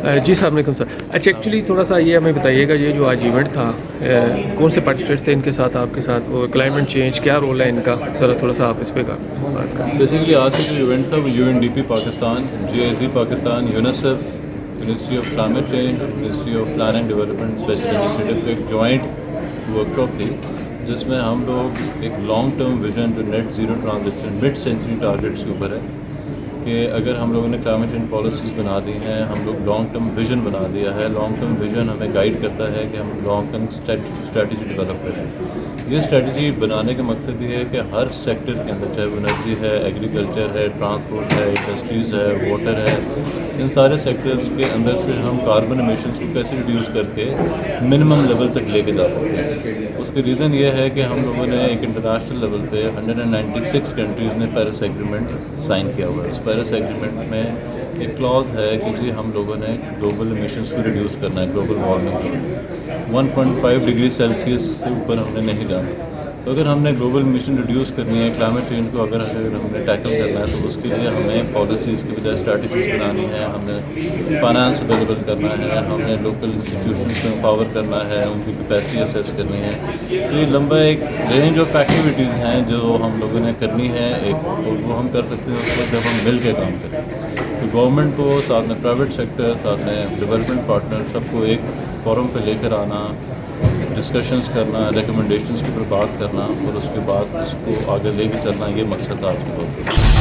جی السلام علیکم سر. اچھا ایکچولی تھوڑا سا یہ ہمیں بتائیے گا یہ جو آج ایونٹ تھا کون سے پارٹیسپیٹس تھے ان کے ساتھ آپ کے ساتھ, وہ کلائمیٹ چینج کیا رول ہے ان کا, ذرا تھوڑا سا آپ اس پہ بات کریں. بیسیکلی آج کا جو ایونٹ تھا وہ UNDP Pakistan, GIZ Pakistan, UNICEF, ministry of climate change, ministry of plan and development special initiative کی ایک جوائنٹ ورک شاپ تھی جس میں ہم لوگ ایک لانگ ٹرم ویژن جو net zero transaction mid century targets کے اوپر ہے کہ اگر ہم لوگوں نے کلائمیٹ چینج پالیسیز بنا دی ہیں, ہم لوگ لانگ ٹرم ویژن بنا دیا ہے, لانگ ٹرم ویژن ہمیں گائیڈ کرتا ہے کہ ہم لانگ ٹرم اسٹریٹجی ڈیولپ کریں. یہ اسٹریٹجی بنانے کا مقصد یہ ہے کہ ہر سیکٹر کے اندر, چاہے وہ انرجی ہے, ایگریکلچر ہے, ٹرانسپورٹ ہے, انڈسٹریز ہے, واٹر ہے, ان سارے سیکٹرز کے اندر سے ہم کاربن ایمیشنز کو کیسے ریڈیوس کر کے منیمم لیول تک لے کے جا سکتے ہیں. اس کی ریزن یہ ہے کہ ہم لوگوں نے ایک انٹرنیشنل لیول پہ 196 کنٹریز نے پیرس ایگریمنٹ سائن کیا ہوا ہے. اس پیرس ایگریمنٹ میں ایک کلاز ہے کہ جی ہم لوگوں نے گلوبل ایمیشنز کو ریڈیوس کرنا ہے, گلوبل وارمنگ 1.5 ڈگری سیلسیس سے اوپر ہم نے نہیں جانا. تو اگر ہم نے گلوبل ایمیشن ریڈیوس کرنی ہے, کلائمیٹ چینج کو اگر ہم نے ٹیکل کرنا ہے, تو اس کے لیے ہمیں پالیسیز کی بجائے اسٹریٹجیز بنانی ہے, ہم نے فائنانس اویلیبل کرنا ہے, ہم نے لوکل انسٹیٹیوشنس کو امپاور کرنا ہے, ان کی کیپیسٹی اسیس کرنی ہے. تو یہ لمبا ایک رینج آف ایکٹیویٹیز ہیں جو ہم لوگوں نے کرنی ہے, ایک وہ ہم کر سکتے ہیں اس وقت جب ہم مل کے کام کریں. تو گورنمنٹ کو ساتھ میں پرائیویٹ سیکٹر, ساتھ میں ڈیولپمنٹ پارٹنر, سب کو ایک فورم پہ لے کر آنا, ڈسکشنز کرنا, ریکمنڈیشنز کے اوپر بات کرنا, اور اس کے بعد اس کو آگے لے کے چلنا, یہ مقصد تھا آپ کے طور پر.